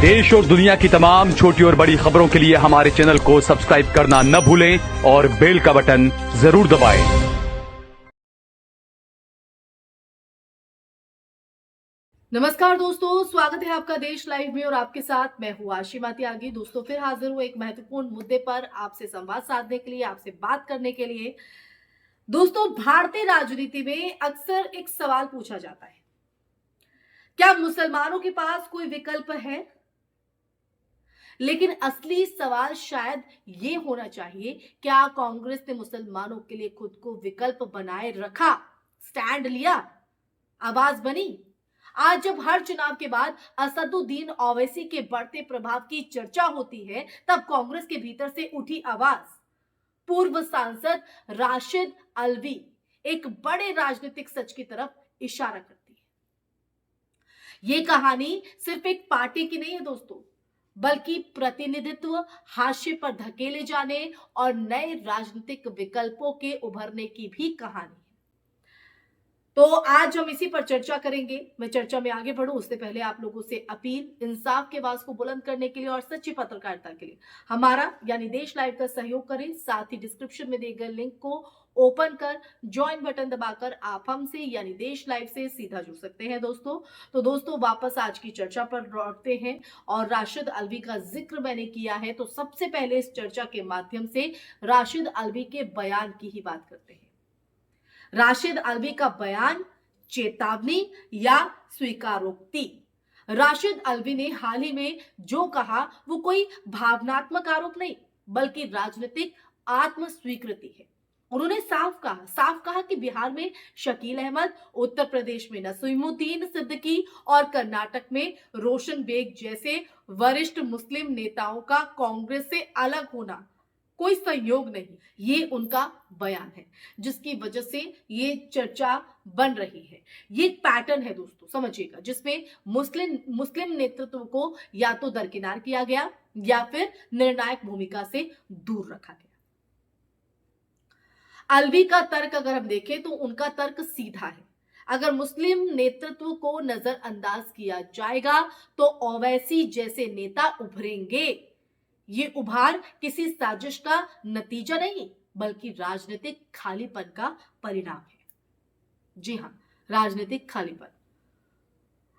देश और दुनिया की तमाम छोटी और बड़ी खबरों के लिए हमारे चैनल को सब्सक्राइब करना न भूलें और बेल का बटन जरूर दबाएं। नमस्कार दोस्तों, स्वागत है आपका देश लाइव में और आपके साथ मैं हूँ आशिमा त्यागी। दोस्तों फिर हाजिर हूँ एक महत्वपूर्ण मुद्दे पर आपसे संवाद साधने के लिए, आपसे बात करने के लिए। दोस्तों, भारतीय राजनीति में अक्सर एक सवाल पूछा जाता है, क्या मुसलमानों के पास कोई विकल्प है? लेकिन असली सवाल शायद ये होना चाहिए, क्या कांग्रेस ने मुसलमानों के लिए खुद को विकल्प बनाए रखा, स्टैंड लिया, आवाज बनी? आज जब हर चुनाव के बाद असदुद्दीन ओवैसी के बढ़ते प्रभाव की चर्चा होती है, तब कांग्रेस के भीतर से उठी आवाज पूर्व सांसद राशिद अल्वी एक बड़े राजनीतिक सच की तरफ इशारा करती है। यह कहानी सिर्फ एक पार्टी की नहीं है दोस्तों, बल्कि प्रतिनिधित्व, हाशिए पर धकेले जाने और नए राजनीतिक विकल्पों के उभरने की भी कहानी है। तो आज हम इसी पर चर्चा करेंगे। मैं चर्चा में आगे बढ़ूं उससे पहले आप लोगों से अपील, इंसाफ के आवाज को बुलंद करने के लिए और सच्ची पत्रकारिता के लिए हमारा यानी देश लाइव का सहयोग करें। साथ ही डिस्क्रिप्शन में दिए गए लिंक को ओपन कर ज्वाइन बटन दबाकर आप हमसे यानी देश लाइव से सीधा जुड़ सकते हैं दोस्तों। तो दोस्तों वापस आज की चर्चा पर लौटते हैं और राशिद अल्वी का जिक्र मैंने किया है, तो सबसे पहले इस चर्चा के माध्यम से राशिद अल्वी के बयान की ही बात करते हैं। राशिद अल्वी का बयान चेतावनी या स्वीकारोक्ति? राशिद अल्वी ने हाल ही में जो कहा वो कोई भावनात्मक आरोप नहीं, बल्कि राजनीतिक आत्म स्वीकृति है। उन्होंने साफ कहा कि बिहार में शकील अहमद, उत्तर प्रदेश में नसीमुद्दीन सिद्दीकी और कर्नाटक में रोशन बेग जैसे वरिष्ठ मुस्लिम नेताओं का कांग्रेस से अलग होना कोई संयोग नहीं। ये उनका बयान है जिसकी वजह से ये चर्चा बन रही है। ये एक पैटर्न है दोस्तों, समझिएगा, जिसमें मुस्लिम नेतृत्व को या तो दरकिनार किया गया या फिर निर्णायक भूमिका से दूर रखा गया। अल्वी का तर्क अगर हम देखें तो उनका तर्क सीधा है। अगर मुस्लिम नेतृत्व को नजरअंदाज किया जाएगा तो ओवैसी जैसे नेता उभरेंगे। ये उभार किसी साजिश का नतीजा नहीं, बल्कि राजनीतिक खालीपन का परिणाम है। जी हां, राजनीतिक खालीपन।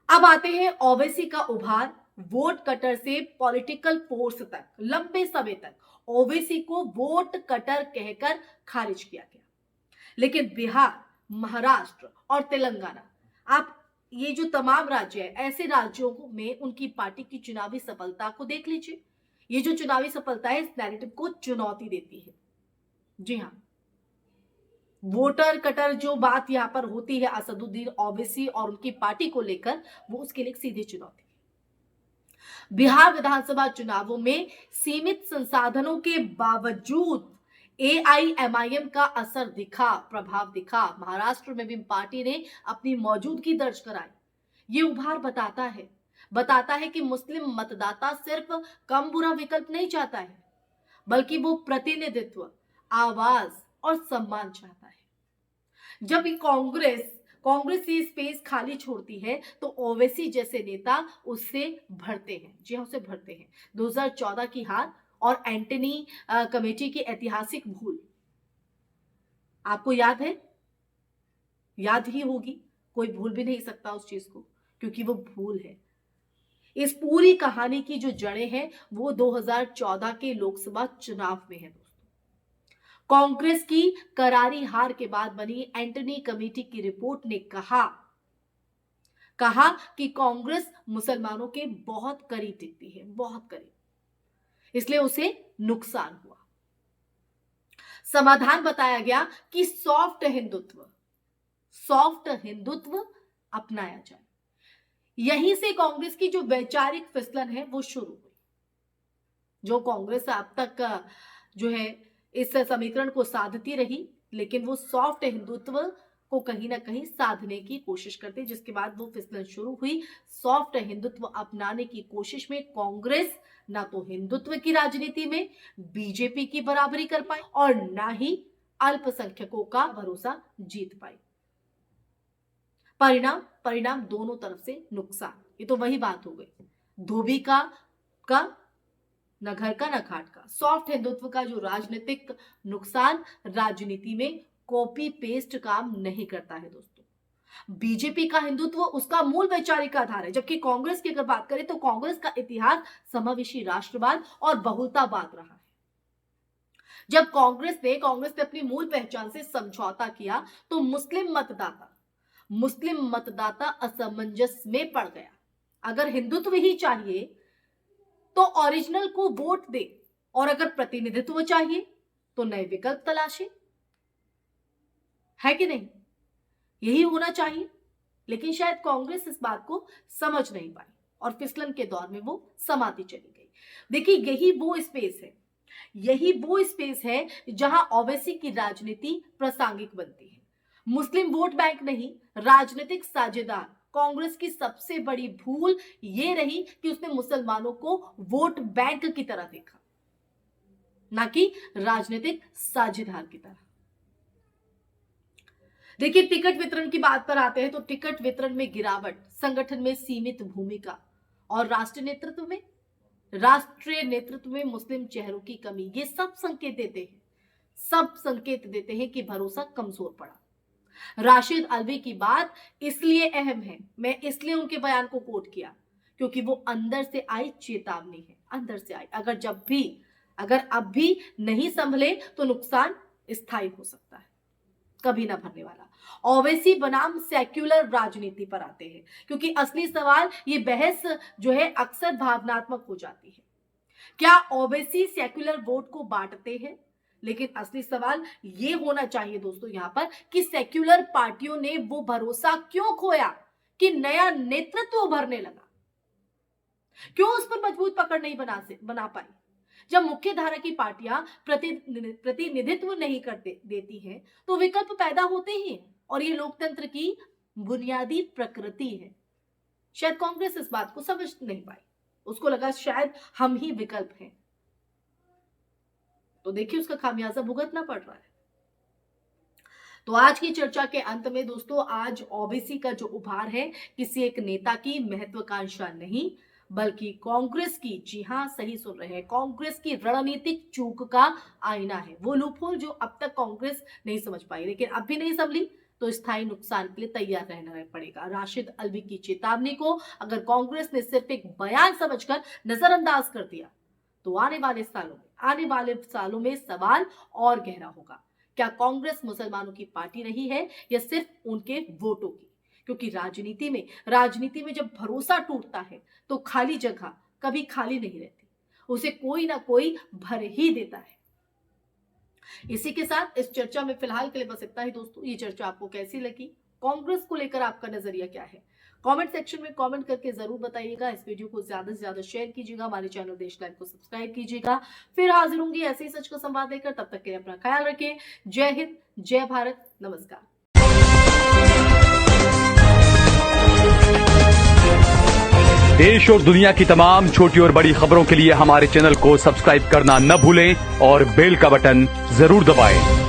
अब आते हैं ओवैसी का उभार। वोट कटर से पॉलिटिकल फोर्स तक, लंबे समय तक ओवैसी को वोट कटर कहकर खारिज किया गया। लेकिन बिहार, महाराष्ट्र और तेलंगाना, आप ये जो तमाम राज्य है, ऐसे राज्यों में उनकी पार्टी की चुनावी सफलता को देख लीजिए। ये जो चुनावी सफलता है इस नैरेटिव को चुनौती देती है। जी हां, वोटर कटर जो बात यहां पर होती है असदुद्दीन ओवैसी और उनकी पार्टी को लेकर, वो उसके लिए सीधी चुनौती है। बिहार विधानसभा चुनावों में सीमित संसाधनों के बावजूद एआईएमआईएम का असर दिखा, प्रभाव दिखा। महाराष्ट्र में भी पार्टी ने अपनी मौजूदगी दर्ज कराई। ये उभार बताता है कि मुस्लिम मतदाता सिर्फ कम बुरा विकल्प नहीं चाहता है, बल्कि वो प्रतिनिधित्व, आवाज और सम्मान चाहता है। जब कांग्रेस ये स्पेस खाली छोड़ती है तो ओवैसी जैसे नेता उससे भरते हैं। जी हाँ, उससे भरते हैं। 2014 की हार और एंटनी कमेटी की ऐतिहासिक भूल आपको याद है? याद ही होगी, कोई भूल भी नहीं सकता उस चीज को, क्योंकि वो भूल है। इस पूरी कहानी की जो जड़ें हैं वो 2014 के लोकसभा चुनाव में है दोस्तों। कांग्रेस की करारी हार के बाद बनी एंटनी कमेटी की रिपोर्ट ने कहा कि कांग्रेस मुसलमानों के बहुत करीब टिकती है, बहुत करीब, इसलिए उसे नुकसान हुआ। समाधान बताया गया कि सॉफ्ट हिंदुत्व अपनाया जाए। यहीं से कांग्रेस की जो वैचारिक फिसलन है वो शुरू हुई। जो कांग्रेस अब तक जो है इस समीकरण को साधती रही, लेकिन वो सॉफ्ट हिंदुत्व को कहीं ना कहीं साधने की कोशिश करते, जिसके बाद वो फिसलन शुरू हुई। सॉफ्ट हिंदुत्व अपनाने की कोशिश में कांग्रेस ना तो हिंदुत्व की राजनीति में बीजेपी की बराबरी कर पाई और ना ही अल्पसंख्यकों का भरोसा जीत पाई। परिणाम दोनों तरफ से नुकसान। ये तो वही बात हो गई, धोबी का न घर का न घाट का। सॉफ्ट हिंदुत्व का जो राजनीतिक नुकसान राजनीति में कॉपी पेस्ट काम नहीं करता है दोस्तों। बीजेपी का हिंदुत्व उसका मूल वैचारिक आधार है, जबकि कांग्रेस की अगर बात करें तो कांग्रेस का इतिहास समावेशी राष्ट्रवाद और बहुलतावाद रहा है। जब कांग्रेस ने अपनी मूल पहचान से समझौता किया तो मुस्लिम मतदाता असमंजस में पड़ गया। अगर हिंदुत्व ही चाहिए तो ओरिजिनल को वोट दे, और अगर प्रतिनिधित्व चाहिए तो नए विकल्प तलाशे, है कि नहीं? यही होना चाहिए। लेकिन शायद कांग्रेस इस बात को समझ नहीं पाई और फिसलन के दौर में वो समाती चली गई। देखिए, यही वो स्पेस है जहां ओवैसी की राजनीति प्रासंगिक बनती है। मुस्लिम वोट बैंक नहीं, राजनीतिक साझेदार। कांग्रेस की सबसे बड़ी भूल यह रही कि उसने मुसलमानों को वोट बैंक की तरह देखा, ना कि राजनीतिक साझेदार की तरह। देखिए, टिकट वितरण की बात पर आते हैं तो टिकट वितरण में गिरावट, संगठन में सीमित भूमिका और राष्ट्रीय नेतृत्व में मुस्लिम चेहरों की कमी, ये सब संकेत देते हैं कि भरोसा कमजोर पड़ा। राशिद अल्वी की बात इसलिए अहम है, मैं इसलिए उनके बयान को कोट किया क्योंकि वो अंदर से आई चेतावनी है, अंदर से आई। अगर अब भी नहीं संभले तो नुकसान स्थायी हो सकता है, कभी ना भरने वाला। ओवैसी बनाम सेक्युलर राजनीति पर आते हैं, क्योंकि असली सवाल, ये बहस जो है अक्सर भावनात्मक हो जाती है। क्या ओवैसी सेक्युलर वोट को बांटते हैं? लेकिन असली सवाल ये होना चाहिए दोस्तों यहाँ पर कि सेक्युलर पार्टियों ने वो भरोसा क्यों खोया कि नया नेतृत्व उभरने लगा? क्यों उस पर मजबूत पकड़ नहीं बना पाई? जब मुख्य धारा की पार्टियां प्रतिनिधित्व नहीं देती हैं तो विकल्प पैदा होते ही हैं, और ये लोकतंत्र की बुनियादी प्रकृति है। शायद कांग्रेस इस बात को समझ नहीं पाई, उसको लगा शायद हम ही विकल्प हैं। तो देखिए, उसका खामियाजा भुगतना पड़ रहा है। तो आज की चर्चा के अंत में दोस्तों, आज ओवैसी का जो उभार है किसी एक नेता की महत्वाकांक्षा नहीं, बल्कि कांग्रेस की, जी हां सही सुन रहे हैं, कांग्रेस की रणनीतिक चूक का आईना है। वो लूपहोल जो अब तक कांग्रेस नहीं समझ पाई, लेकिन अब भी नहीं संभली तो स्थायी नुकसान के लिए तैयार रहना पड़ेगा। राशिद अल्वी की चेतावनी को अगर कांग्रेस ने सिर्फ एक बयान समझकर नजरअंदाज कर दिया तो आने वाले सालों में सवाल और गहरा होगा। क्या कांग्रेस मुसलमानों की पार्टी रही है या सिर्फ उनके वोटों की? क्योंकि राजनीति में जब भरोसा टूटता है तो खाली जगह कभी खाली नहीं रहती, उसे कोई ना कोई भर ही देता है। इसी के साथ इस चर्चा में फिलहाल के लिए बस इतना ही दोस्तों। ये चर्चा आपको कैसी लगी? कांग्रेस को लेकर आपका नजरिया क्या है? कमेंट सेक्शन में कमेंट करके जरूर बताइएगा। इस वीडियो को ज्यादा से ज्यादा शेयर कीजिएगा, हमारे चैनल देश लाइव को सब्सक्राइब कीजिएगा। फिर हाजिर होंगी ऐसे ही सच का संवाद लेकर, तब तक के लिए अपना ख्याल रखें। जय हिंद, जय भारत, नमस्कार। देश और दुनिया की तमाम छोटी और बड़ी खबरों के लिए हमारे चैनल को सब्सक्राइब करना न भूलें और बेल का बटन जरूर दबाएं।